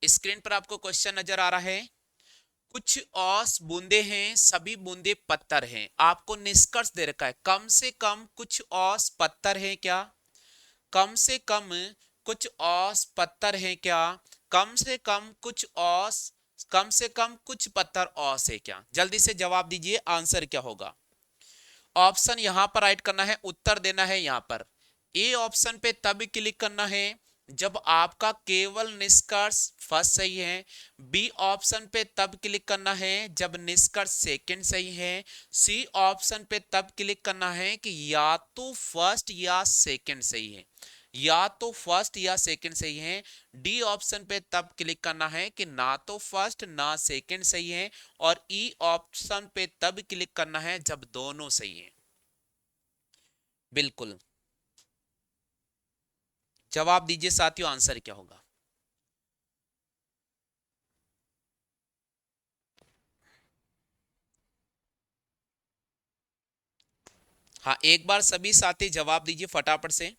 Screen पर आपको question नजर आ रहा है। कुछ औस बूंदे हैं, सभी बूंदे पत्थर हैं। आपको निष्कर्ष दे रखा है, कम से कम कुछ औस पत्थर है क्या? कम से कम कुछ औस पत्थर है क्या? कम से कम कुछ औस, कम से कम कुछ पत्थर औस है क्या? जल्दी से जवाब दीजिए, आंसर क्या होगा? ऑप्शन यहां पर राइट करना है, उत्तर देना है यहां पर। ए ऑप्शन पे तब क्लिक करना है जब आपका केवल निष्कर्ष फर्स्ट सही है। बी ऑप्शन पे तब क्लिक करना है जब निष्कर्ष सेकंड सही है। सी ऑप्शन पे तब क्लिक करना है कि या तो फर्स्ट या सेकंड सही है, या तो फर्स्ट या सेकंड सही है। डी ऑप्शन पे तब क्लिक करना है कि ना तो फर्स्ट ना सेकंड सही है। और ई ऑप्शन पे तब क्लिक करना है जब दोनों सही है। बिल्कुल, जवाब दीजिए साथियों, आंसर क्या होगा? हाँ, एक बार सभी साथी जवाब दीजिए फटाफट से।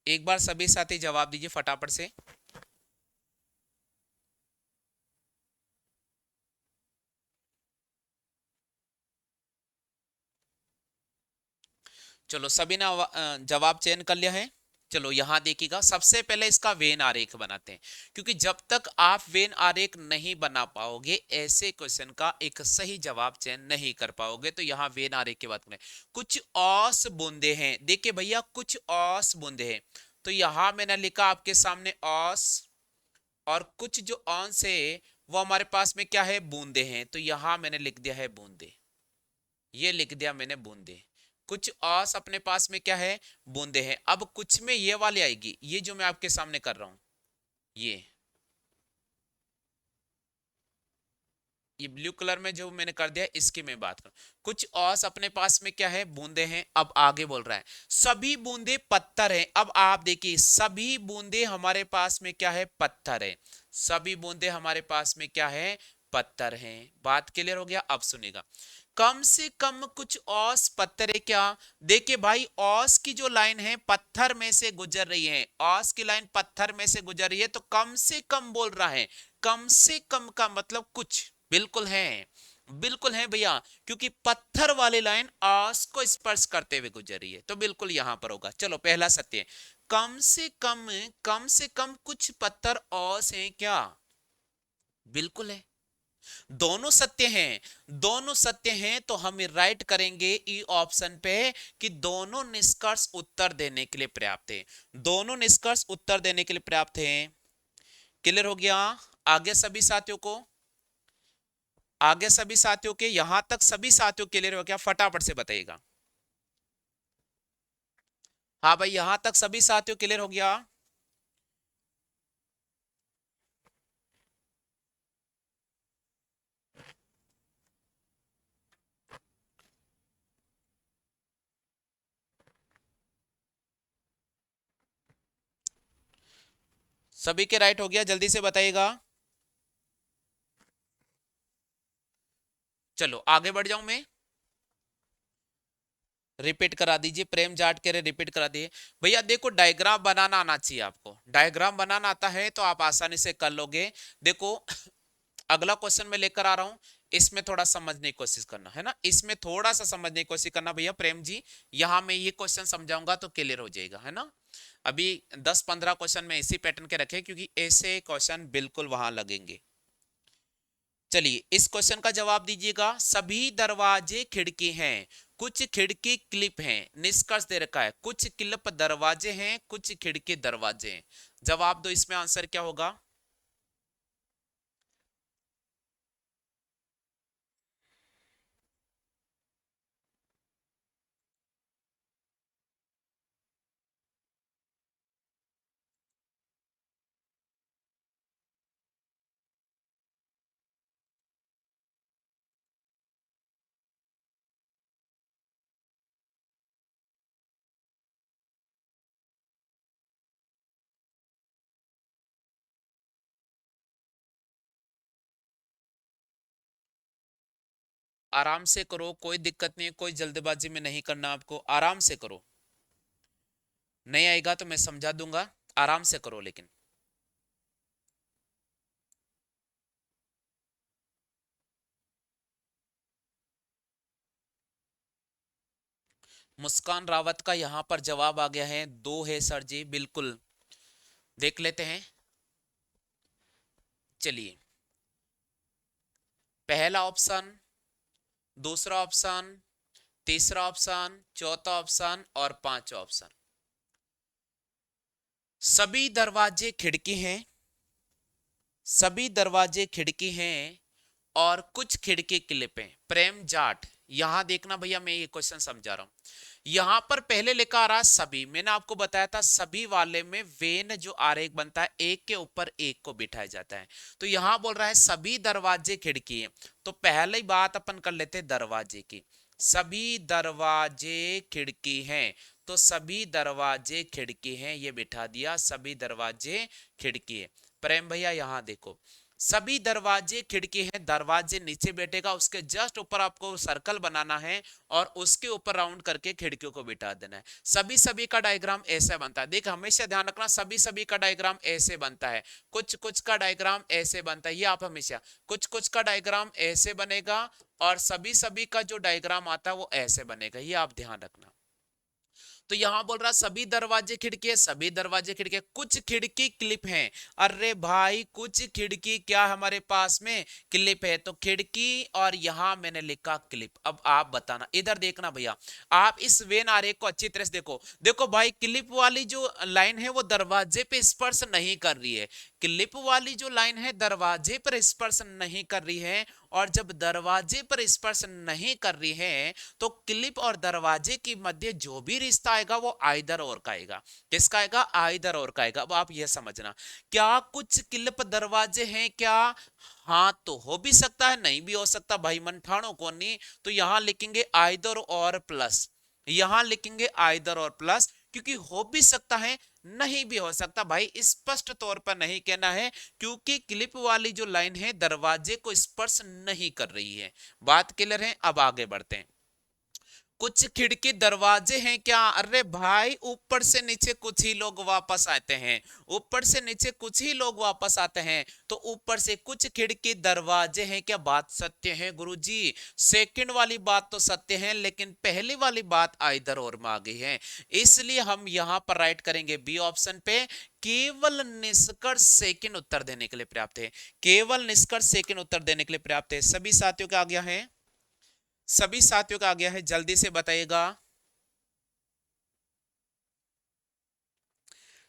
एक बार सभी साथी जवाब दीजिए फटाफट से। चलो, सभी ने जवाब चयन कर लिया है। चलो यहां देखिएगा, सबसे पहले इसका वेन आरेख बनाते हैं, क्योंकि जब तक आप वेन आरेख नहीं बना पाओगे ऐसे क्वेश्चन का एक सही जवाब चयन नहीं कर पाओगे। तो यहां वेन आरेख की बात करें, कुछ औस बूंदे हैं। देखिए भैया, कुछ औस बूंदे हैं, तो यहां मैंने लिखा आपके सामने औस, और कुछ जो अंश है वो हमारे पास में क्या है, बूंदे हैं। तो यहां मैंने लिख दिया है बूंदे, ये लिख दिया मैंने बूंदे। कुछ औस अपने पास में क्या है, बूंदे हैं। अब कुछ में ये वाली आएगी, ये जो मैं आपके सामने कर रहा हूं, ये ब्लू कलर में जो मैंने कर दिया इसकी मैं बात करूं। कुछ औस अपने पास में क्या है, बूंदे हैं। अब आगे बोल रहा है सभी बूंदे पत्थर हैं। अब आप देखिए, सभी बूंदे हमारे पास में क्या है, पत्थर है। सभी बूंदे हमारे पास में क्या है, पत्थर हैं। बात क्लियर हो गया? अब सुनेगा, कम से कम कुछ औस पत्थर है क्या? देखिए भाई, औस की जो लाइन है पत्थर में से गुजर रही है, औस की लाइन पत्थर में से गुजर रही है, तो कम से कम बोल रहा है। कम से कम का मतलब कुछ, बिल्कुल है, बिल्कुल है भैया, क्योंकि पत्थर वाली लाइन औस को स्पर्श करते हुए गुजर रही है, तो बिल्कुल यहां पर होगा। चलो, पहला सत्य है, कम से कम, कम से कम कुछ पत्थर औस हैं क्या? बिल्कुल है, दोनों सत्य हैं। दोनों सत्य हैं तो हम राइट करेंगे ई ऑप्शन पे कि दोनों निष्कर्ष उत्तर देने के लिए पर्याप्त है। दोनों निष्कर्ष उत्तर देने के लिए पर्याप्त है। क्लियर हो गया? आगे सभी साथियों को, आगे सभी साथियों के, यहां तक सभी साथियों क्लियर हो गया? फटाफट से बताइएगा। हाँ भाई, यहां तक सभी साथियों क्लियर हो गया? सभी के राइट हो गया? जल्दी से बताइएगा। चलो आगे बढ़ जाऊं मैं। रिपीट करा दीजिए, प्रेम जाट के रिपीट करा दिए। भैया देखो, डायग्राम बनाना आना चाहिए आपको। डायग्राम बनाना आता है तो आप आसानी से कर लोगे। देखो, अगला क्वेश्चन मैं लेकर आ रहा हूं, इसमें थोड़ा समझने की कोशिश करना है ना, इसमें थोड़ा सा समझने की कोशिश करना भैया प्रेम जी। यहां मैं ये क्वेश्चन समझाऊंगा तो क्लियर हो जाएगा, है ना। अभी 10-15 क्वेश्चन में इसी पैटर्न के रखे, क्योंकि ऐसे क्वेश्चन बिल्कुल वहां लगेंगे। चलिए, इस क्वेश्चन का जवाब दीजिएगा। सभी दरवाजे खिड़की हैं, कुछ खिड़की क्लिप हैं। निष्कर्ष दे रखा है, कुछ क्लिप दरवाजे हैं, कुछ खिड़की दरवाजे हैं। जवाब दो, इसमें आंसर क्या होगा? आराम से करो, कोई दिक्कत नहीं है, कोई जल्दबाजी में नहीं करना आपको, आराम से करो। नहीं आएगा तो मैं समझा दूंगा। आराम से करो लेकिन। मुस्कान रावत का यहां पर जवाब आ गया है, दो है सर जी, बिल्कुल। देख लेते हैं। चलिए, पहला ऑप्शन, दूसरा ऑप्शन, तीसरा ऑप्शन, चौथा ऑप्शन और पांचवा ऑप्शन। सभी दरवाजे खिड़की हैं, सभी दरवाजे खिड़की हैं और कुछ खिड़की क्लिप हैं। प्रेम जाट, यहां देखना भैया, मैं ये क्वेश्चन समझा रहा हूं। यहां पर पहले लिखा आ रहा है सभी, मैंने आपको बताया था सभी वाले में वेन जो आरेख बनता है, एक के ऊपर एक को बिठाया जाता है। तो यहां बोल रहा है सभी दरवाजे खिड़की हैं, तो पहले ही बात अपन कर लेते हैं दरवाजे की। सभी दरवाजे खिड़की हैं, तो सभी दरवाजे खिड़की हैं, ये बिठा दिया, सभी दरवाजे खिड़की है। प्रेम भैया यहां देखो, सभी दरवाजे खिड़की हैं, दरवाजे नीचे बैठेगा, उसके जस्ट ऊपर आपको सर्कल बनाना है और उसके ऊपर राउंड करके खिड़कियों को बिठा देना है। सभी सभी का डायग्राम ऐसे बनता है, देख हमेशा ध्यान रखना, सभी सभी का डायग्राम ऐसे बनता है, कुछ कुछ का डायग्राम ऐसे बनता है, ये आप हमेशा, कुछ कुछ का डायग्राम ऐसे बनेगा और सभी सभी का जो डायग्राम आता है वो ऐसे बनेगा, ये आप ध्यान रखना। तो यहां बोल रहा सभी दरवाजे खिड़की है, सभी दरवाजे खिड़की है, कुछ खिड़की क्लिप हैं। अरे भाई कुछ खिड़की क्या हमारे पास में क्लिप है, तो खिड़की और यहां मैंने लिखा क्लिप। अब आप बताना, इधर देखना भैया, आप इस वेन आरेख को अच्छी तरह से देखो। देखो भाई, क्लिप वाली जो लाइन है वो दरवाजे पे स्पर्श नहीं कर रही है, क्लिप वाली जो लाइन है दरवाजे पर स्पर्श नहीं कर रही है। और जब दरवाजे पर स्पर्श नहीं कर रही है तो क्लिप और दरवाजे के मध्य जो भी रिश्ता आएगा वो आइदर और का आएगा। किसका आएगा? आइदर और का आएगा। अब आप ये समझना, क्या कुछ क्लिप दरवाजे हैं क्या? हाँ, तो हो भी सकता है, नहीं भी हो सकता भाई, मन ठाणो को नहीं। तो यहां लिखेंगे आइदर और प्लस, यहां लिखेंगे आइदर और प्लस, क्योंकि हो भी सकता है, नहीं भी हो सकता भाई, स्पष्ट तौर पर नहीं कहना है, क्योंकि क्लिप वाली जो लाइन है दरवाजे को स्पर्श नहीं कर रही है। बात क्लियर है? अब आगे बढ़ते हैं। कुछ खिड़की दरवाजे हैं क्या? अरे भाई, ऊपर से नीचे कुछ ही लोग वापस आते हैं, ऊपर से नीचे कुछ ही लोग वापस आते हैं, तो ऊपर से कुछ खिड़की दरवाजे हैं क्या? बात सत्य है गुरुजी। सेकंड वाली बात तो सत्य है, लेकिन पहली वाली बात इधर और में आ गई है, इसलिए हम यहां पर राइट करेंगे बी ऑप्शन पे। केवल निष्कर्ष सेकंड उत्तर देने के लिए पर्याप्त है, केवल निष्कर्ष सेकंड उत्तर देने के लिए पर्याप्त है। सभी साथियों का आ गया है, सभी साथियों का आ गया है, जल्दी से बताइएगा।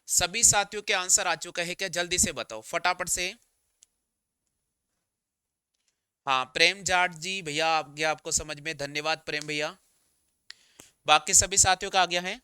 सभी साथियों के आंसर आ चुका है क्या? जल्दी से बताओ फटाफट से। हाँ, प्रेम जाट जी भैया आ गया आपको समझ में, धन्यवाद प्रेम भैया। बाकी सभी साथियों का आ गया है।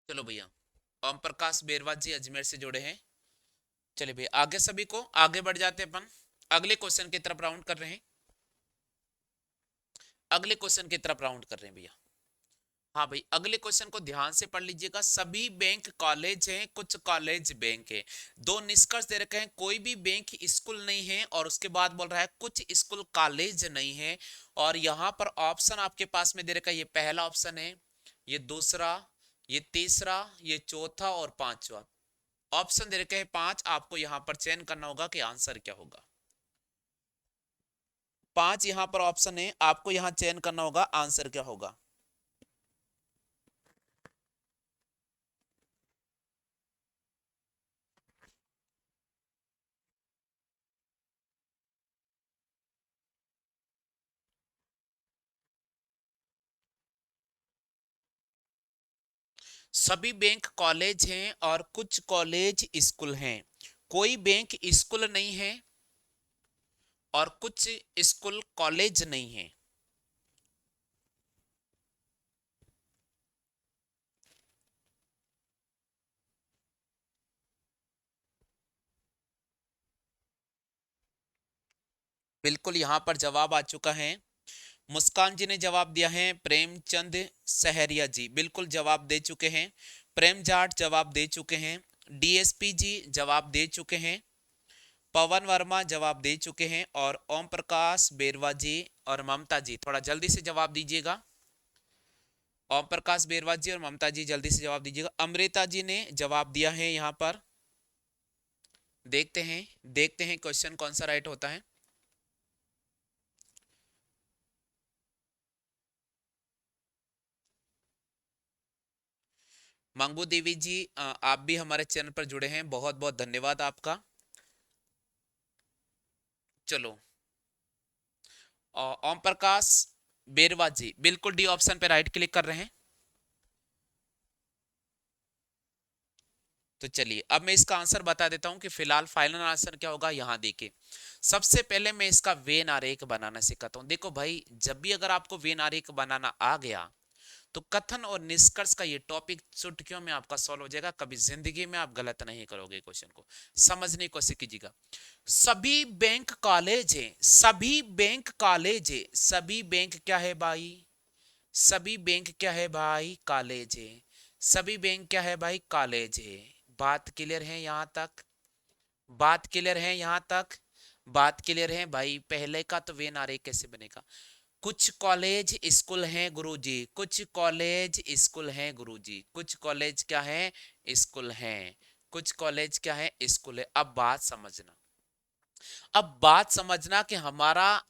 चलो भैया, ओम प्रकाश बेरवा जी अजमेर से जुड़े हैं। चलिए भैया, आगे सभी को आगे बढ़ जाते हैं अपन, अगले क्वेश्चन की तरफ राउंड कर रहे हैं, अगले क्वेश्चन की तरफ राउंड कर रहे हैं भैया। हाँ भाई, अगले क्वेश्चन को ध्यान से पढ़ लीजिएगा। सभी बैंक कॉलेज हैं, कुछ कॉलेज बैंक है। दो निष्कर्ष दे रखे हैं, कोई भी बैंक स्कूल नहीं है, और उसके बाद बोल रहा है कुछ स्कूल कॉलेज नहीं है। और यहां पर ऑप्शन आपके पास में दे रखा है, ये पहला ऑप्शन है, ये दूसरा, ये तीसरा, ये चौथा और पांचवा। ऑप्शन दे रखे हैं पांच, आपको यहां पर चयन करना होगा कि आंसर क्या होगा। पांच यहां पर ऑप्शन है, आपको यहां चयन करना होगा आंसर क्या होगा। सभी बैंक कॉलेज हैं और कुछ कॉलेज स्कूल हैं, कोई बैंक स्कूल नहीं है, और कुछ स्कूल कॉलेज नहीं है। बिल्कुल, यहां पर जवाब आ चुका है। मुस्कान जी ने जवाब दिया है, प्रेमचंद सहरिया जी बिल्कुल जवाब दे चुके हैं। प्रेम जाट जवाब दे चुके हैं। डीएसपी जी जवाब दे चुके हैं। पवन वर्मा जवाब दे चुके हैं। और ओम प्रकाश बेरवा जी और ममता जी थोड़ा जल्दी से जवाब दीजिएगा। ओम प्रकाश बेरवा जी और ममता जी जल्दी से जवाब दीजिएगा। अमृता जी ने जवाब दिया है यहां पर। देखते हैं क्वेश्चन कौन सा राइट होता है। मंगू देवी जी, आप भी हमारे चैनल पर जुड़े हैं, बहुत बहुत धन्यवाद आपका। चलो, ओम प्रकाश बेरवा जी बिल्कुल डी ऑप्शन पे राइट क्लिक कर रहे हैं। तो चलिए अब मैं इसका आंसर बता देता हूं कि फिलहाल फाइनल आंसर क्या होगा। यहां देखिए, सबसे पहले मैं इसका वेन आरेख बनाना सिखाता हूं। देखो भाई, जब भी अगर आपको वेन आरेख बनाना आ गया तो कथन और निष्कर्ष का ये टॉपिक चुटकियों में आपका सॉल्व हो जाएगा। कभी जिंदगी में आप गलत नहीं करोगे। क्वेश्चन को समझने की कोशिश कीजिएगा। सभी बैंक कॉलेज है, सभी बैंक कॉलेज है, सभी बैंक क्या है भाई? सभी बैंक क्या है भाई? कॉलेज है। सभी बैंक क्या है भाई? कॉलेज है। बात क्लियर है यहां तक? बात क्लियर है यहां तक? बात क्लियर है भाई? पहले का तो वेन आरेख कैसे बनेगा? कुछ कॉलेज स्कूल हैं गुरुजी, कुछ कॉलेज स्कूल हैं गुरुजी, कुछ कॉलेज क्या है? स्कूल हैं। कुछ कॉलेज क्या है? स्कूल है। अब बात समझना कि हमारा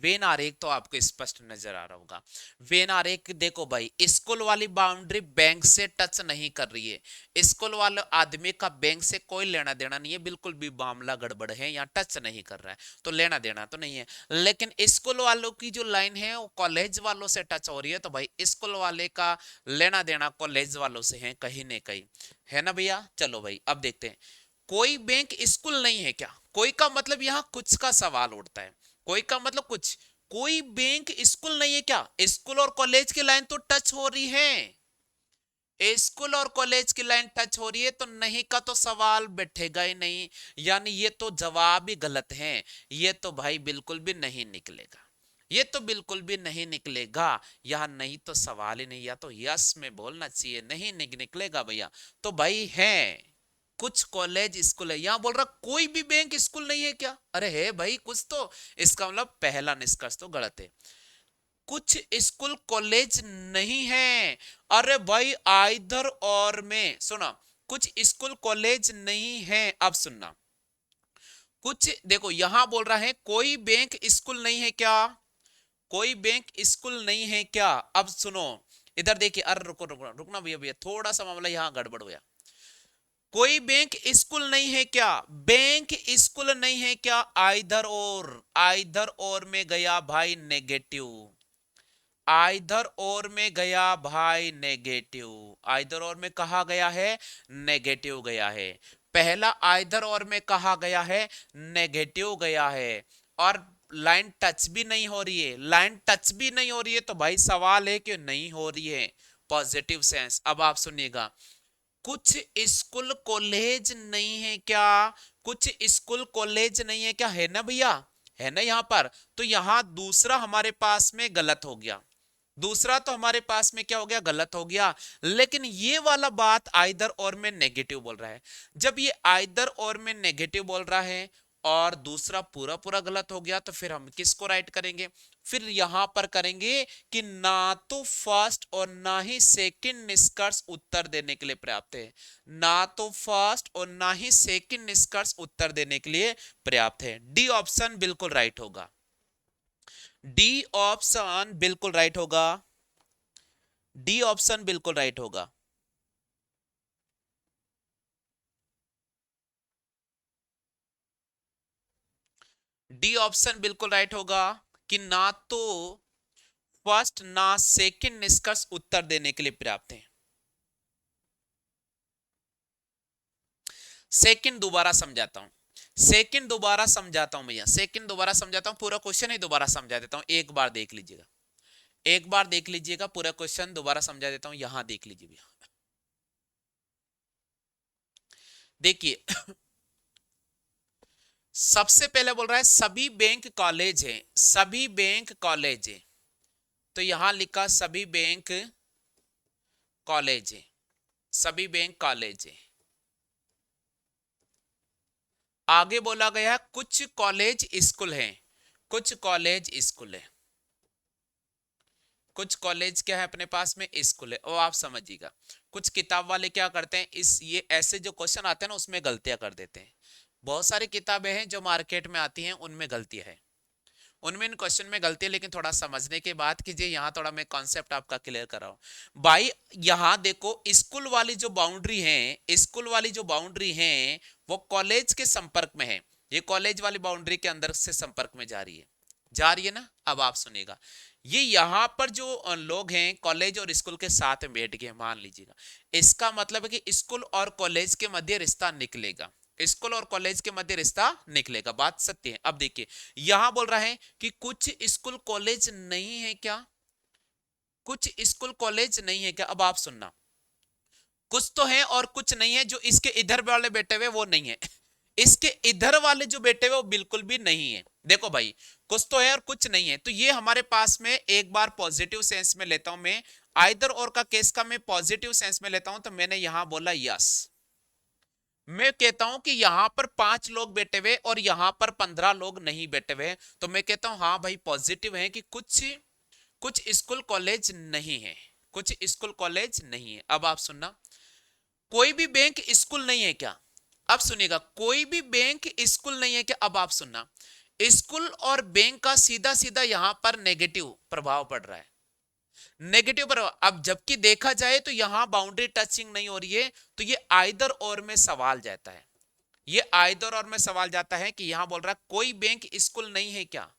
वेन आरेख तो आपको स्पष्ट नजर आ रहा होगा। वेन आरेख देखो भाई, स्कूल वाली बाउंड्री बैंक से टच नहीं कर रही है। स्कूल वाले आदमी का बैंक से कोई लेना देना नहीं है, बिल्कुल भी मामला गड़बड़ है, यहाँ टच नहीं कर रहा है, तो लेना देना तो नहीं है। लेकिन स्कूल वालों की जो लाइन है वो कॉलेज वालों से टच हो रही है, तो भाई स्कूल वाले का लेना देना कॉलेज वालों से है कहीं न कहीं, है ना भैया। चलो भाई अब देखते हैं, कोई बैंक स्कूल नहीं है क्या? कोई का मतलब यहां कुछ का सवाल उठता है। कोई का मतलब कुछ, कोई बैंक स्कूल नहीं है क्या? स्कूल और कॉलेज की लाइन तो टच हो रही है। स्कूल और कॉलेज की लाइन टच हो रही है, तो नहीं का तो सवाल बैठेगा ही नहीं। यानी ये तो जवाब ही गलत है। ये तो भाई बिल्कुल भी नहीं निकलेगा। ये तो बिल्कुल भी नहीं निकलेगा। यहां नहीं तो सवाल ही नहीं, या तो यस में बोलना चाहिए, नहीं निकलेगा भैया। तो भाई है, कुछ कॉलेज स्कूल है। यहां बोल रहा कोई भी बैंक स्कूल नहीं है क्या? अरे है भाई कुछ तो। इसका मतलब पहला निष्कर्ष तो गलत है। कुछ स्कूल कॉलेज नहीं है। अरे भाई आइधर और में सुना, कुछ स्कूल कॉलेज नहीं है। अब सुनना, कुछ देखो यहां बोल रहा है कोई बैंक स्कूल नहीं है क्या? कोई बैंक स्कूल नहीं है क्या? अब सुनो, इधर देखिए। अरे रुको रुको रुकना भैया, भैया थोड़ा सा मामला यहां गड़बड़ हो गया। कोई बैंक स्कूल नहीं है क्या? बैंक स्कूल नहीं है क्या? आइधर और, आइधर और में गया भाई नेगेटिव। आइधर और में गया भाई नेगेटिव। आइधर और में कहा गया है? नेगेटिव गया है। पहला आइधर और में कहा गया है? नेगेटिव गया है। और लाइन टच भी नहीं हो रही है। लाइन टच भी नहीं हो रही है, तो भाई सवाल है कि नहीं हो रही है, पॉजिटिव सेंस। अब आप सुनिएगा, कुछ स्कूल कॉलेज नहीं है क्या? कुछ स्कूल कॉलेज नहीं है क्या? है ना भैया? है ना यहां पर? तो यहां दूसरा हमारे पास में गलत हो गया। दूसरा तो हमारे पास में क्या हो गया? गलत हो गया। लेकिन ये वाला बात आइदर और में नेगेटिव बोल रहा है। जब ये आइदर और में नेगेटिव बोल रहा है और दूसरा पूरा पूरा गलत हो गया, तो फिर हम किसको राइट करेंगे? फिर यहां पर करेंगे कि ना तो फर्स्ट और ना ही सेकंड निष्कर्ष उत्तर देने के लिए पर्याप्त है। ना तो फर्स्ट और ना ही सेकंड निष्कर्ष उत्तर देने के लिए पर्याप्त है। डी ऑप्शन बिल्कुल राइट होगा। डी ऑप्शन बिल्कुल राइट होगा। डी ऑप्शन बिल्कुल राइट होगा। डी ऑप्शन बिल्कुल राइट होगा कि ना तो फर्स्ट ना सेकंड निष्कर्ष उत्तर देने के लिए पर्याप्त है। सेकंड दोबारा समझाता हूं। सेकंड दोबारा समझाता हूं भैया, सेकंड दोबारा समझाता हूं, पूरा क्वेश्चन ही दोबारा समझा देता हूं, एक बार देख लीजिएगा, एक बार देख लीजिएगा, पूरा क्वेश्चन दोबारा समझा देता हूं, यहां देख लीजिए भैया। देखिए सबसे पहले बोल रहा है सभी बैंक कॉलेज हैं, सभी बैंक कॉलेज हैं, तो यहां लिखा सभी बैंक कॉलेज हैं, सभी बैंक कॉलेज हैं। आगे बोला गया कुछ कॉलेज स्कूल हैं, कुछ कॉलेज स्कूल है, कुछ कॉलेज क्या है अपने पास में स्कूल है, और आप समझिएगा कुछ किताब वाले क्या करते हैं, इस ये ऐसे जो क्वेश्चन आते हैं ना उसमें गलतियां कर देते हैं। बहुत सारी किताबें हैं जो मार्केट में आती हैं उनमें गलतियां है, उनमें इन क्वेश्चन में गलती है, लेकिन थोड़ा समझने के बाद कीजिए, यहां थोड़ा मैं कॉन्सेप्ट आपका क्लियर कर रहा हूं भाई। यहां देखो स्कूल वाली जो बाउंड्री है, स्कूल वाली जो बाउंड्री है वो कॉलेज के संपर्क में है, ये कॉलेज वाली बाउंड्री के अंदर से संपर्क में जा रही है, जा रही है ना। अब आप सुनिएगा, ये यहां पर जो लोग हैं कॉलेज और स्कूल के साथ में बैठ गए मान लीजिएगा, इसका मतलब है कि स्कूल और कॉलेज के मध्य रिश्ता निकलेगा, स्कूल और कॉलेज के मध्य रिश्ता निकलेगा, बात सत्य है। अब देखिए यहां बोल रहा है कि कुछ स्कूल कॉलेज नहीं है क्या, कुछ स्कूल कॉलेज नहीं है क्या, अब आप सुनना, कुछ तो है और कुछ नहीं है, जो इसके इधर वाले बैठे हुए वो नहीं है, इसके इधर वाले जो बैठे हुए वो बिल्कुल भी नहीं है। देखो भाई कुछ तो है और कुछ नहीं है, तो ये हमारे पास में एक बार पॉजिटिव सेंस में लेता हूं मैं, आइदर और का केस का मैं पॉजिटिव सेंस में लेता हूं, तो मैंने यहां बोला यस, मैं कहता हूं कि यहां पर 5 लोग बैठे हुए और यहां पर 15 लोग नहीं बैठे हुए, तो मैं कहता हूं हाँ भाई पॉजिटिव है कि कुछ कुछ स्कूल कॉलेज नहीं है, कुछ स्कूल कॉलेज नहीं है। अब आप सुनना, कोई भी बैंक स्कूल नहीं है क्या, अब सुनिएगा, कोई भी बैंक स्कूल नहीं है क्या, अब आप सुनना, स्कूल और बैंक का सीधा सीधा यहां पर नेगेटिव प्रभाव पड़ रहा है, नेगेटिव प्रभाव। अब जबकि देखा जाए तो यहां बाउंड्री टचिंग नहीं हो रही है, तो ये आइदर और में सवाल जाता है, ये आइदर और में सवाल जाता है कि यहां बोल रहा है कोई बैंक स्कूल नहीं है क्या,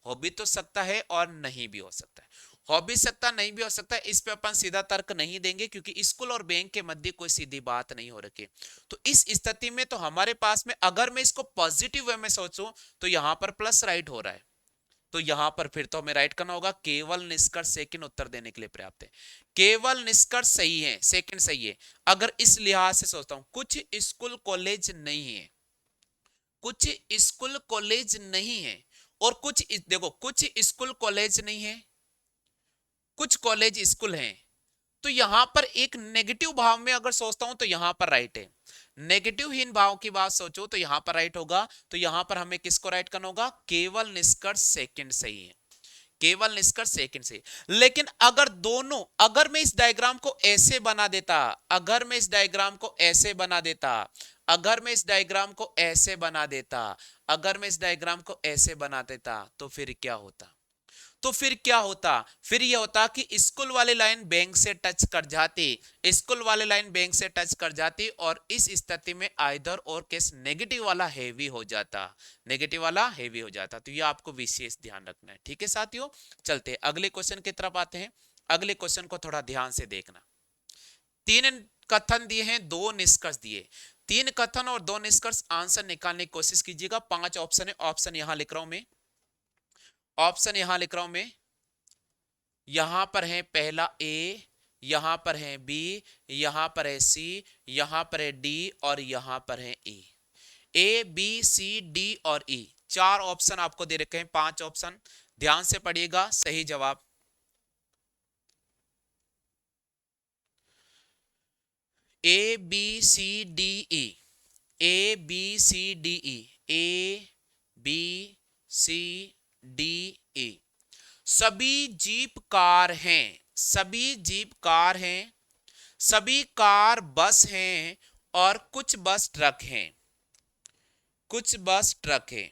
हो भी तो सकता है और नहीं भी हो सकता है, हो भी सकता नहीं भी हो सकता है, इस पे अपन सीधा तर्क नहीं देंगे क्योंकि स्कूल और बैंक के मध्य कोई सीधी बात नहीं हो रखी। तो इस स्थिति में तो हमारे पास में अगर मैं इसको पॉजिटिव वे में सोचूं तो यहां पर प्लस राइट हो रहा है, तो यहां पर फिर तो हमें राइट करना होगा, केवल निष्कर्ष सेकंड उत्तर देने के लिए पर्याप्त है, केवल निष्कर्ष सही है, सेकंड सही है। अगर इस लिहाज से सोचता हूं कुछ स्कूल कॉलेज नहीं है, कुछ स्कूल कॉलेज नहीं है, और कुछ देखो कुछ स्कूल कॉलेज नहीं है, कुछ कॉलेज स्कूल हैं, तो यहां पर एक नेगेटिव भाव में अगर सोचता हूं तो यहां पर राइट है, नेगेटिव हीन भाव की बात सोचो तो यहां पर राइट होगा, तो यहां पर हमें किसको राइट करना होगा, केवल निष्कर्ष सेकंड सही है, केवल निष्कर्ष सेकंड से। लेकिन अगर दोनों, अगर मैं इस डायग्राम को ऐसे बना देता, अगर मैं इस डायग्राम को ऐसे बना देता, अगर मैं इस डायग्राम को ऐसे बना देता, अगर मैं इस डायग्राम को ऐसे बना देता, तो फिर क्या होता, तो फिर क्या होता, फिर यह होता कि स्कूल वाले लाइन बैंक से टच कर जाती, स्कूल वाले लाइन बैंक से टच कर जाती, और इस स्थिति में आइदर और केस नेगेटिव वाला हैवी हो जाता, नेगेटिव वाला हैवी हो जाता, तो ये आपको विशेष ध्यान रखना है। ठीक है साथियों, चलते अगले क्वेश्चन की तरफ आते हैं। अगले क्वेश्चन को थोड़ा ध्यान से देखना, 3 कथन दिए हैं, 2 निष्कर्ष दिए, 3 कथन और 2 निष्कर्ष, आंसर निकालने की कोशिश कीजिएगा। 5 ऑप्शन है, ऑप्शन यहां लिख रहा हूं मैं, ऑप्शन यहां लिख रहा हूं मैं, यहां पर है पहला ए, यहां पर है बी, यहां पर है सी, यहां पर है डी, और यहां पर है ई, ए बी सी डी और ई, 4 ऑप्शन आपको दे रखे हैं, 5 ऑप्शन, ध्यान से पढ़िएगा। सही जवाब A B C D E, A B C D E, A B C D E, सभी जीप कार हैं, सभी जीप कार हैं, सभी कार बस हैं, और कुछ बस ट्रक हैं, कुछ बस ट्रक है।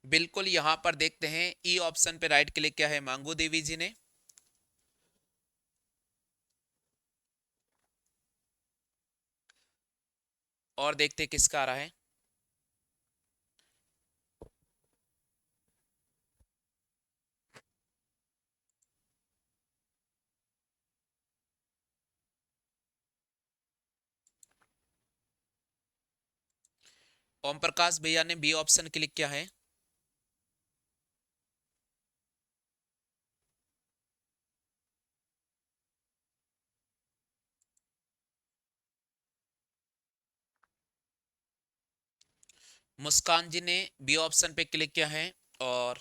बिल्कुल यहां पर देखते हैं, ई ऑप्शन पे राइट क्लिक किया है मांगू देवी जी ने, और देखते किसका आ रहा है। ओम प्रकाश भैया ने बी ऑप्शन क्लिक किया है। मुस्कान जी ने बी ऑप्शन पे क्लिक किया है और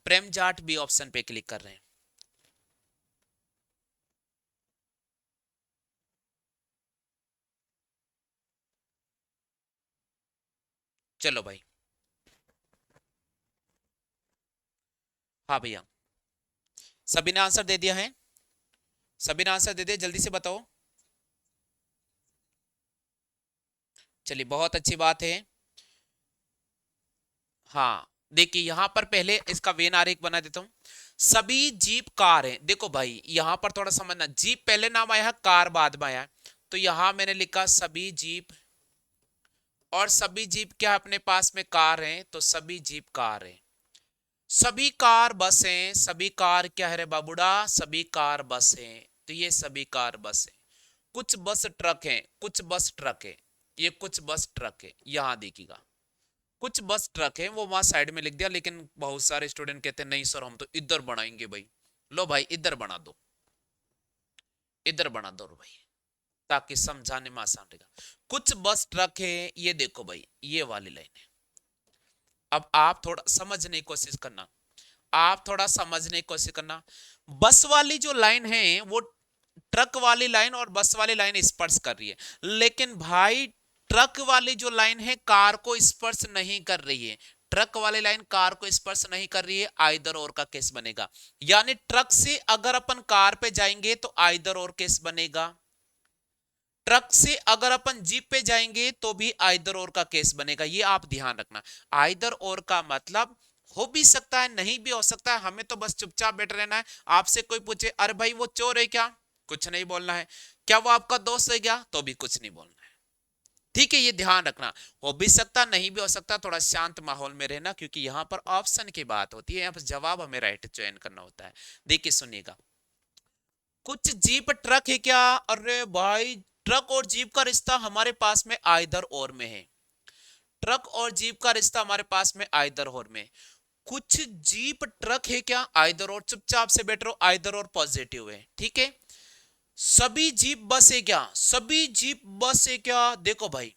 प्रेम जाट बी ऑप्शन पे क्लिक कर रहे हैं। चलो भाई। हाँ भैया, सभी ने आंसर दे दिया है। सभी ने आंसर दे दिया, जल्दी से बताओ। चलिए, बहुत अच्छी बात है। हाँ, देखिए यहां पर पहले इसका वेन आरेख बना देता हूं। सभी जीप कार हैं। देखो भाई, यहां पर थोड़ा समझना, जीप पहले नाम आया है, कार बाद में आया है। तो यहां मैंने लिखा सभी जीप, और सभी जीप क्या अपने पास में कार हैं, तो सभी जीप कार हैं। सभी कार बस हैं, सभी कार क्या है रे बाबूड़ा, सभी कार बस हैं। तो ये सभी कार बस है। कुछ बस ट्रक हैं, कुछ बस ट्रक है। ये कुछ बस ट्रक है, यहां देखिएगा। कुछ बस ट्रक है, वो वहां साइड में लिख दिया, लेकिन बहुत सारे स्टूडेंट कहते हैं नहीं सर हम तो इधर बनाएंगे भाई। लो भाई, इधर बना दो, इधर बना दो भाई, ताकि समझाने में आसान रहेगा। कुछ बस ट्रक है, ये देखो भाई, ये वाली लाइन है। अब आप थोड़ा समझने की कोशिश करना, आप थोड़ा समझने की कोशिश करना। बस वाली जो लाइन है वो ट्रक वाली लाइन और बस वाली लाइन स्पर्श कर रही है, लेकिन भाई ट्रक वाली जो लाइन है कार को स्पर्श नहीं कर रही है। ट्रक वाली लाइन कार को स्पर्श नहीं कर रही है, आइदर और का केस बनेगा। यानी ट्रक से अगर अपन कार पे जाएंगे तो आइदर और केस बनेगा। ट्रक से अगर अपन जीप पे जाएंगे तो भी आइदर और का केस बनेगा, ये आप ध्यान रखना। आइदर और का मतलब हो भी सकता है, नहीं भी हो सकता है, हमें तो बस चुपचाप बैठ रहना है। आपसे कोई पूछे अरे भाई वो चोर है क्या, कुछ नहीं बोलना है। क्या वो आपका दोस्त है क्या, तो भी कुछ नहीं बोलना है। ठीक है, ये ध्यान रखना। हो भी सकता, नहीं भी हो सकता, थोड़ा शांत माहौल में रहना, क्योंकि यहां पर ऑप्शन की बात होती है, यहाँ पर जवाब हमें राइट चयन करना होता है। देखिए सुनिएगा, कुछ जीप ट्रक है क्या, अरे भाई ट्रक और जीप का रिश्ता हमारे पास में आइदर और में है। ट्रक और जीप का रिश्ता हमारे पास में आइदर और में। कुछ जीप ट्रक है क्या, आइदर और, चुपचाप से बैठ रहो, आइदर और पॉजिटिव है, ठीक है। सभी जीप बस है क्या, सभी जीप बस है क्या, देखो भाई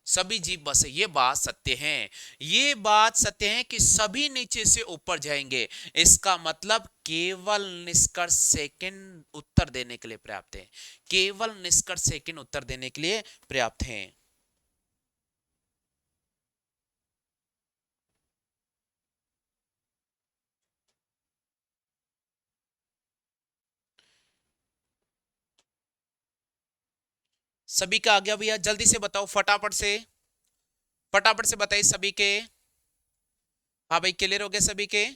सभी जीप बस है, ये बात सत्य है। ये बात सत्य है कि सभी नीचे से ऊपर जाएंगे। इसका मतलब केवल निष्कर्ष सेकंड उत्तर देने के लिए पर्याप्त है। केवल निष्कर्ष सेकंड उत्तर देने के लिए पर्याप्त है। सभी का आ गया भैया, जल्दी से बताओ, फटाफट से, फटाफट से बताइए सभी के। हाँ भाई, क्लियर हो गए सभी के।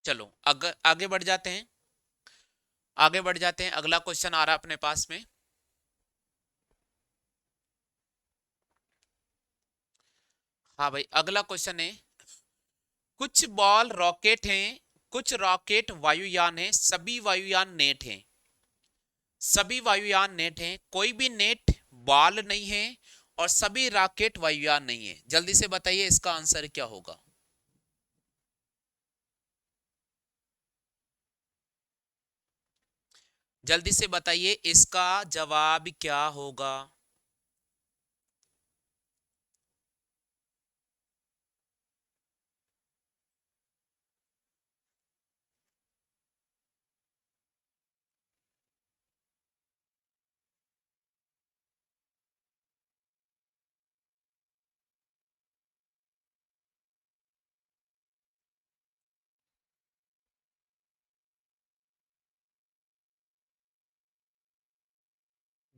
चलो अगर आगे बढ़ जाते हैं, आगे बढ़ जाते हैं, अगला क्वेश्चन आ रहा है अपने पास में। हाँ भाई, अगला क्वेश्चन है, कुछ बॉल रॉकेट हैं, कुछ रॉकेट वायुयान हैं, सभी वायुयान नेट हैं। सभी वायुयान नेट हैं, कोई भी नेट बॉल नहीं है, और सभी रॉकेट वायुयान नहीं है। जल्दी से बताइए इसका आंसर क्या होगा। जल्दी से बताइए इसका जवाब क्या होगा।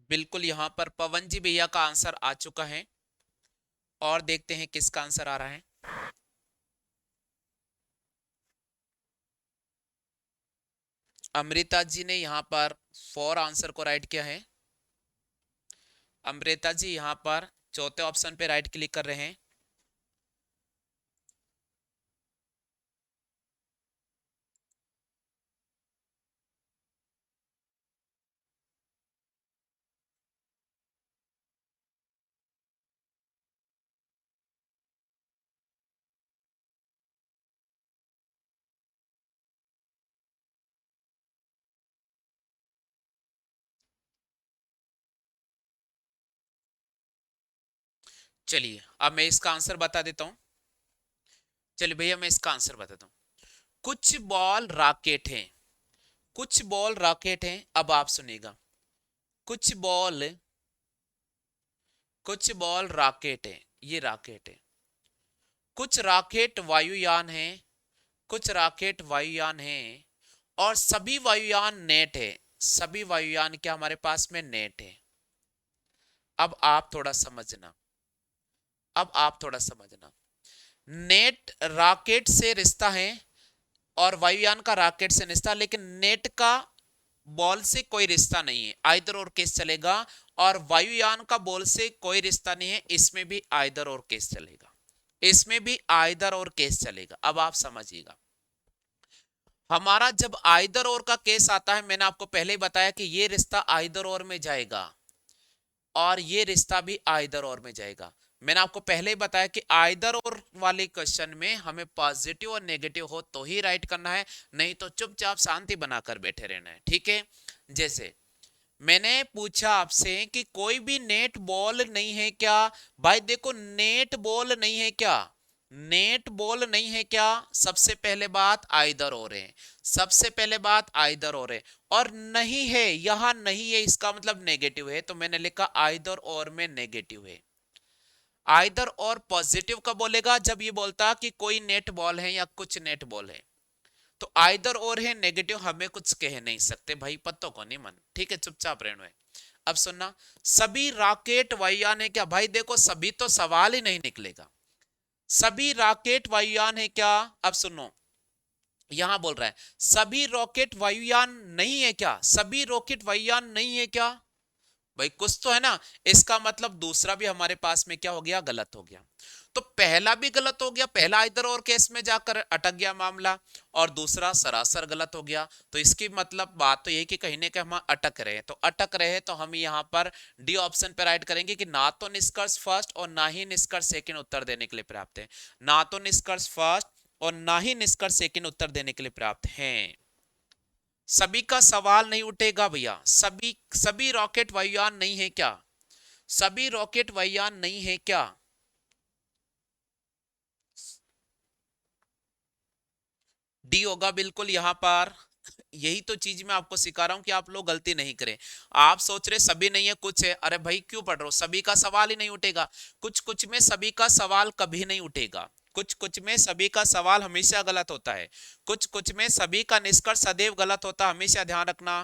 बिल्कुल, यहां पर पवन जी भैया का आंसर आ चुका है, और देखते हैं किसका आंसर आ रहा है। अमृता जी ने यहाँ पर फोर आंसर को राइट किया है। अमृता जी यहाँ पर चौथे ऑप्शन पे राइट क्लिक कर रहे हैं। चलिए अब मैं इसका आंसर बता देता हूं। चलिए भैया मैं इसका आंसर बताता हूँ। कुछ बॉल रॉकेट हैं, कुछ बॉल रॉकेट हैं। अब आप सुनिएगा, कुछ बॉल, कुछ बॉल रॉकेट है, ये रॉकेट है। कुछ रॉकेट वायुयान है, कुछ रॉकेट वायुयान है, और सभी वायुयान नेट है। सभी वायुयान क्या हमारे पास में नेट है। अब आप थोड़ा समझना, अब आप थोड़ा समझना। नेट रॉकेट से रिश्ता है और वायुयान का रॉकेट से रिश्ता, लेकिन नेट का बॉल से कोई रिश्ता नहीं है, आइदर और केस चलेगा। और वायुयान का बॉल से कोई रिश्ता नहीं है, इसमें भी आइदर और केस चलेगा, इसमें भी आइदर और केस चलेगा। अब आप समझिएगा, हमारा जब आइदर और का केस आता है, मैंने आपको पहले ही बताया कि ये रिश्ता आइदर और में जाएगा और ये रिश्ता भी आइदर और में जाएगा। मैंने आपको पहले ही बताया कि आइदर और वाले क्वेश्चन में हमें पॉजिटिव और नेगेटिव हो तो ही राइट करना है, नहीं तो चुपचाप शांति बनाकर बैठे रहना है, ठीक है। जैसे मैंने पूछा आपसे कि कोई भी नेट बॉल नहीं है क्या। भाई देखो, नेट बॉल नहीं है क्या, नेट बॉल नहीं है क्या। सबसे पहले बात आइदर और है, सबसे पहले बात आइदर और है। और नहीं है, यहां नहीं है, इसका मतलब नेगेटिव है, तो मैंने लिखा आइदर और में नेगेटिव है। आइदर और पॉजिटिव कब बोलेगा, जब ये बोलता कि कोई नेट बॉल है या कुछ नेट बॉल है। तो आइदर और है, नेगेटिव हमें कुछ कह नहीं सकते भाई, पत्तों को नहीं मन, ठीक है, चुपचाप रहना है। अब सुनना, सभी रॉकेट वायुयान है क्या। भाई देखो, सभी तो सवाल ही नहीं निकलेगा। सभी रॉकेट वायुयान है क्या। अब सुनो, यहां बोल रहा है सभी रॉकेट वायुयान नहीं है क्या, सभी रॉकेट वायुयान नहीं है क्या। भाई कुछ तो है ना, इसका मतलब दूसरा भी हमारे पास में क्या हो गया, गलत हो गया। तो पहला भी गलत हो गया, पहला इधर और केस में जाकर अटक गया मामला, और दूसरा सरासर गलत हो गया। तो इसकी मतलब बात तो यही कि कहीं ना कहीं हम अटक रहे हैं, तो अटक रहे हैं तो हम यहाँ पर डी ऑप्शन पर राइट करेंगे कि ना तो निष्कर्ष फर्स्ट और ना ही निष्कर्ष सेकंड उत्तर देने के लिए प्राप्त है। ना तो निष्कर्ष फर्स्ट और ना ही निष्कर्ष सेकंड उत्तर देने के लिए प्राप्त हैं। सभी का सवाल नहीं उठेगा भैया, सभी सभी रॉकेट वायुयान नहीं है क्या, सभी रॉकेट वायुयान नहीं है क्या। डी होगा बिल्कुल यहाँ पर। यही तो चीज मैं आपको सिखा रहा हूं कि आप लोग गलती नहीं करें। आप सोच रहे सभी नहीं है, कुछ है, अरे भाई क्यों पढ़ रहे हो, सभी का सवाल ही नहीं उठेगा। कुछ कुछ में सभी का सवाल कभी नहीं उठेगा, कुछ कुछ में सभी का सवाल हमेशा गलत होता है, कुछ कुछ में सभी का निष्कर्ष सदैव गलत होता है, हमेशा ध्यान रखना।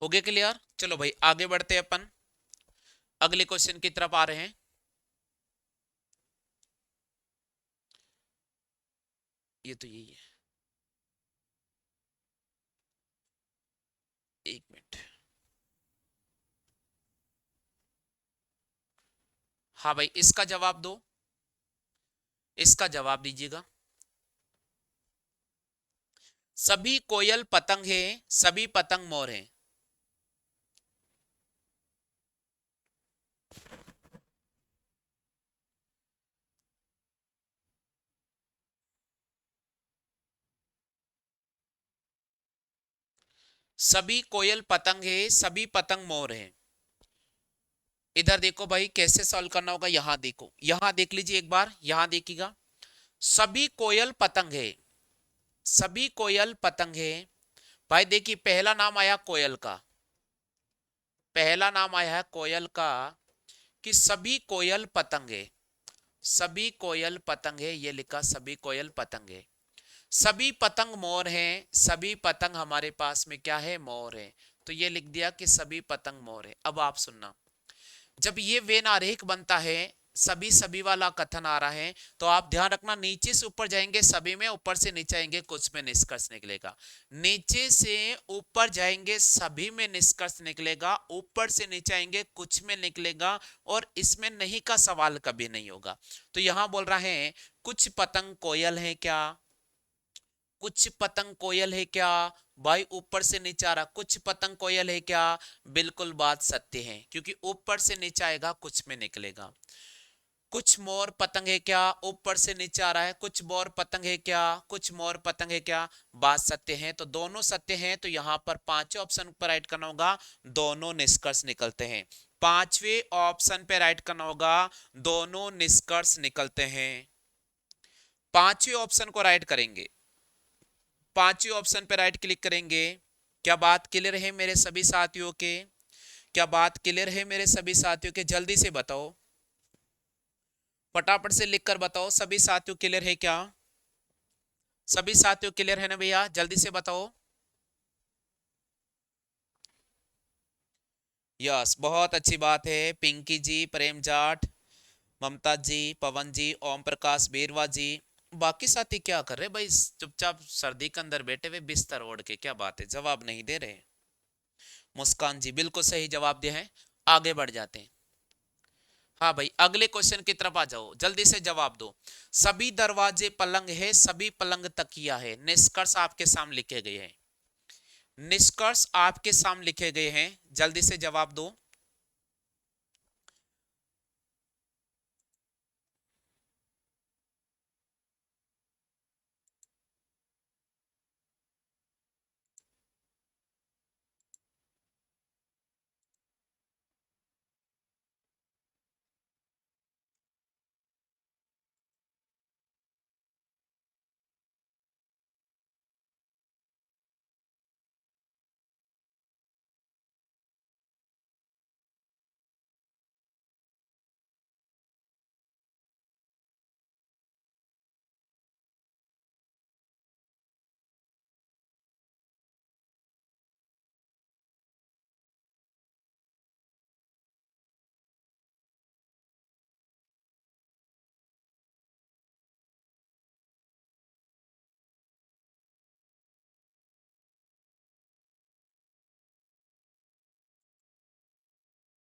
हो गया क्लियर। चलो भाई आगे बढ़ते हैं अपन, अगले क्वेश्चन की तरफ आ रहे हैं। ये तो यही है, एक मिनट। हाँ भाई इसका जवाब दो, इसका जवाब दीजिएगा। सभी कोयल पतंग है, सभी पतंग मोर है। सभी कोयल पतंग है, सभी पतंग मोर है। इधर देखो भाई कैसे सॉल्व करना होगा, यहां देखो, यहां देख लीजिए एक बार, यहां देखिएगा। सभी कोयल पतंग है, सभी कोयल पतंग है, भाई देखिए पहला नाम आया कोयल का, पहला नाम आया है कोयल का, कि सभी कोयल पतंगे, सभी कोयल पतंगे, ये लिखा सभी कोयल पतंगे, सभी पतंग मोर हैं, सभी पतंग हमारे पास में क्या है, मोर है। तो ये लिख दिया कि सभी पतंग मोर है। अब आप सुनना, जब ये वेन आरेख बनता है, सभी सभी वाला कथन आ रहा है, तो आप ध्यान रखना नीचे से ऊपर जाएंगे सभी में, ऊपर से नीचे आएंगे कुछ में निष्कर्ष निकलेगा। नीचे से ऊपर जाएंगे सभी में निष्कर्ष निकलेगा, ऊपर से नीचे आएंगे कुछ में निकलेगा, और इसमें नहीं का सवाल कभी नहीं होगा। तो यहां बोल रहा है कुछ पतंग कोयल है क्या, कुछ पतंग कोयल है क्या, भाई ऊपर से नीचे आ रहा, कुछ पतंग कोयल है क्या, बिल्कुल बात सत्य है, क्योंकि ऊपर से नीचे आएगा कुछ में निकलेगा। कुछ मोर पतंग है क्या, ऊपर से नीचे आ रहा है, कुछ मोर पतंग है क्या, कुछ मोर पतंग है क्या, बात सत्य है, तो दोनों सत्य हैं। तो यहां पर पांचवें ऑप्शन पर राइट करना होगा, दोनों निष्कर्ष निकलते हैं। पांचवें ऑप्शन पे राइट करना होगा, दोनों निष्कर्ष निकलते हैं। पांचवें ऑप्शन को राइट करेंगे, पांचवें ऑप्शन पे राइट क्लिक करेंगे। क्या बात क्लियर है मेरे सभी साथियों के, क्या बात क्लियर है मेरे सभी साथियों के, जल्दी से बताओ, फटाफट से लिखकर बताओ, सभी साथियों क्लियर है क्या, सभी साथियों क्लियर है ना भैया, जल्दी से बताओ। यस, बहुत अच्छी बात है, पिंकी जी, प्रेम जाट, ममता जी, पवन जी, ओम प्रकाश बीरवा जी। बाकी साथी क्या कर रहे भाई, चुपचाप सर्दी के अंदर बैठे हुए बिस्तर ओढ़ के, क्या बात है, जवाब नहीं दे रहे। मुस्कान जी बिल्कुल सही जवाब दिया है, आगे बढ़ जाते हैं। हाँ भाई अगले क्वेश्चन की तरफ आ जाओ, जल्दी से जवाब दो। सभी दरवाजे पलंग है, सभी पलंग तकिया है, निष्कर्ष आपके सामने लिखे गए हैं, निष्कर्ष आपके सामने लिखे गए हैं, जल्दी से जवाब दो।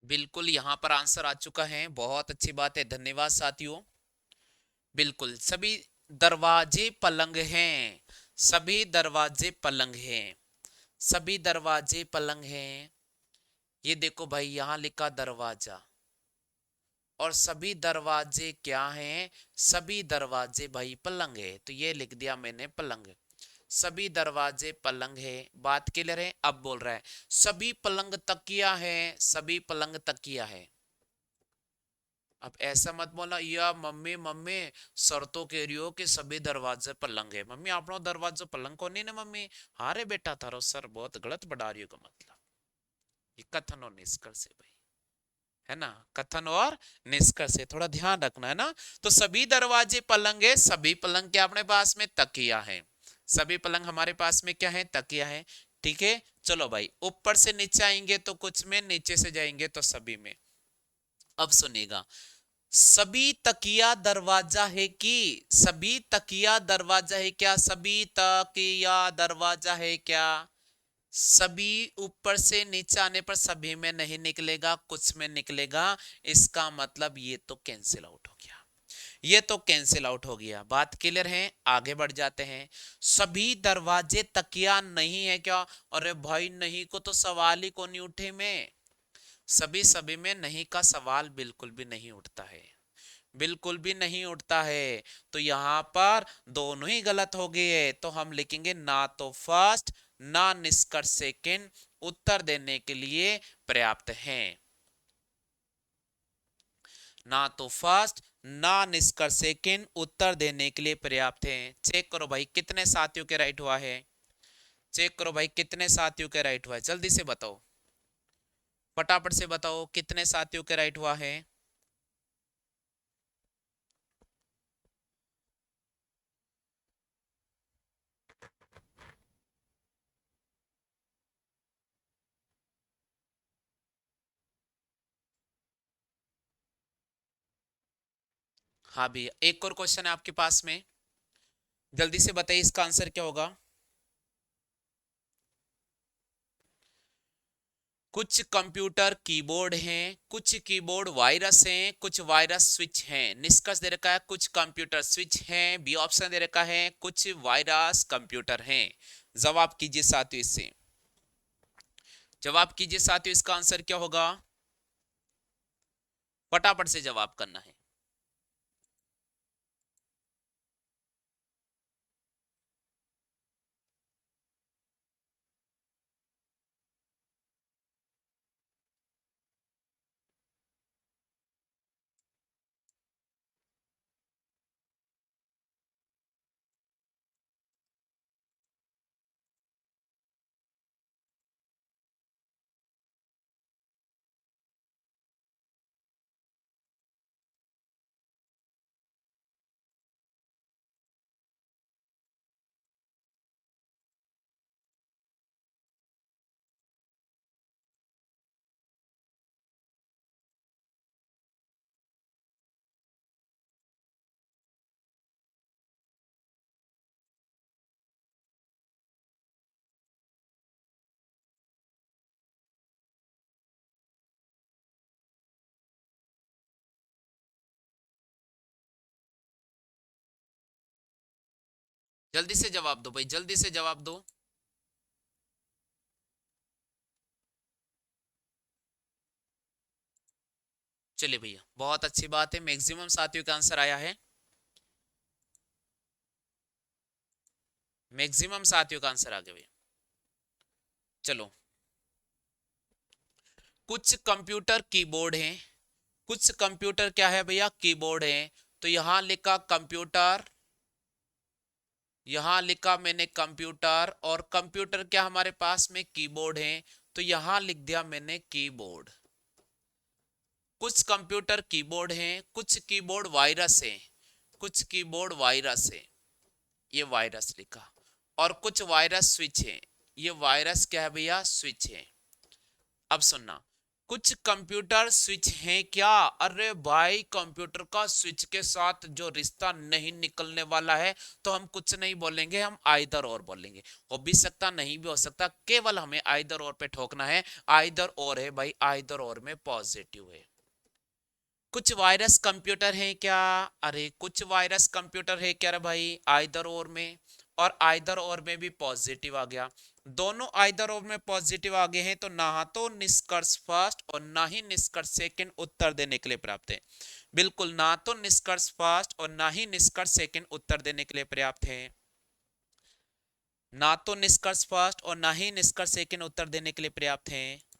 बिल्कुल यहां पर आंसर आ चुका है, बहुत अच्छी बात है, धन्यवाद साथियों। बिल्कुल सभी दरवाजे पलंग हैं, सभी दरवाजे पलंग हैं, सभी दरवाजे पलंग हैं। ये देखो भाई यहां लिखा दरवाजा, और सभी दरवाजे क्या हैं, सभी दरवाजे भाई पलंग है, तो ये लिख दिया मैंने पलंग, सभी दरवाजे पलंग है, बात क्लियर है। अब बोल रहा है सभी पलंग तकिया है, सभी पलंग तकिया है। अब ऐसा मत बोला या मम्मी मम्मी सर तो कह रही हो कि सभी दरवाजे पलंग है, मम्मी आप दरवाजे पलंग को नहीं ना मम्मी, हाँ रे बेटा थारो सर बहुत गलत बढ़ा रही हो का मतलब, ये कथन और निष्कर्ष है भाई, है ना, कथन और निष्कर्ष है, थोड़ा ध्यान रखना है ना। तो सभी दरवाजे पलंग है, सभी पलंग के अपने पास में तकिया है, सभी पलंग हमारे पास में क्या है, तकिया है। ठीक है, चलो भाई ऊपर से नीचे आएंगे तो कुछ में, नीचे से जाएंगे तो सभी में। अब सुनिएगा, सभी तकिया दरवाजा है कि, सभी तकिया दरवाजा है क्या, सभी तकिया दरवाजा है क्या, सभी ऊपर से नीचे आने पर सभी में नहीं निकलेगा, कुछ में निकलेगा, इसका मतलब ये तो कैंसिल आउट हो गया, ये तो कैंसिल आउट हो गया, बात क्लियर है। आगे बढ़ जाते हैं, सभी दरवाजे तकिया नहीं है क्या, अरे भाई नहीं को तो सवाल ही को नहीं उठे में, सभी सभी में नहीं का सवाल बिल्कुल भी नहीं उठता है, बिल्कुल भी नहीं उठता है, तो यहां पर दोनों ही गलत हो गए है, तो हम लिखेंगे ना तो फर्स्ट ना निष्कर्ष सेकंड उत्तर देने के लिए पर्याप्त हैं, ना तो फर्स्ट ना निष्कर्ष सेकंड उत्तर देने के लिए पर्याप्त हैं। चेक करो भाई कितने साथियों के राइट हुआ है, चेक करो भाई कितने साथियों के राइट हुआ है, जल्दी से बताओ, फटाफट से बताओ कितने साथियों के राइट हुआ है। हाँ भैया, एक और क्वेश्चन है आपके पास में, जल्दी से बताइए इसका आंसर क्या होगा। कुछ कंप्यूटर कीबोर्ड हैं, कुछ कीबोर्ड वायरस हैं, कुछ वायरस स्विच हैं। निष्कर्ष दे रखा है कुछ कंप्यूटर स्विच हैं, बी ऑप्शन दे रखा है कुछ वायरस कंप्यूटर हैं। जवाब कीजिए साथियों इससे, जवाब कीजिए साथियों, इसका आंसर क्या होगा, फटाफट से जवाब करना है। जल्दी से जवाब दो भाई, जल्दी से जवाब दो। चलिए भैया, बहुत अच्छी बात है, मैक्सिमम साथियों का आंसर आया है, मैक्सिमम साथियों का आंसर आ गया भैया। चलो, कुछ कंप्यूटर कीबोर्ड हैं, कुछ कंप्यूटर क्या है भैया, कीबोर्ड है। तो यहां लिखा कंप्यूटर, यहां लिखा मैंने कंप्यूटर, और कंप्यूटर क्या हमारे पास में कीबोर्ड है, तो यहां लिख दिया मैंने कीबोर्ड। कुछ कंप्यूटर कीबोर्ड हैं, कुछ कीबोर्ड वायरस है, कुछ कीबोर्ड वायरस है, ये वायरस लिखा, और कुछ वायरस स्विच है, ये वायरस क्या है भैया, स्विच है। अब सुनना, कुछ कंप्यूटर स्विच हैं क्या, अरे भाई कंप्यूटर का स्विच के साथ जो रिश्ता नहीं निकलने वाला है, तो हम कुछ नहीं बोलेंगे, हम आइदर और बोलेंगे। हो भी सकता नहीं भी हो सकता, केवल हमें आइदर और पे ठोकना है। आइदर और है भाई, आइदर और में पॉजिटिव है। कुछ वायरस कंप्यूटर है क्या, अरे कुछ वायरस कंप्यूटर है क्या रे भाई, आइदर और में, और आइदर और में भी पॉजिटिव आ गया। दोनों आइदर और में पॉजिटिव आ गए हैं, तो ना तो निष्कर्ष फर्स्ट और ना ही निष्कर्ष सेकंड उत्तर देने के लिए पर्याप्त है। बिल्कुल, ना तो निष्कर्ष फर्स्ट और ना ही निष्कर्ष सेकंड उत्तर देने के लिए पर्याप्त है, ना तो निष्कर्ष फर्स्ट और ना ही निष्कर्ष सेकंड उत्तर देने के लिए पर्याप्त है।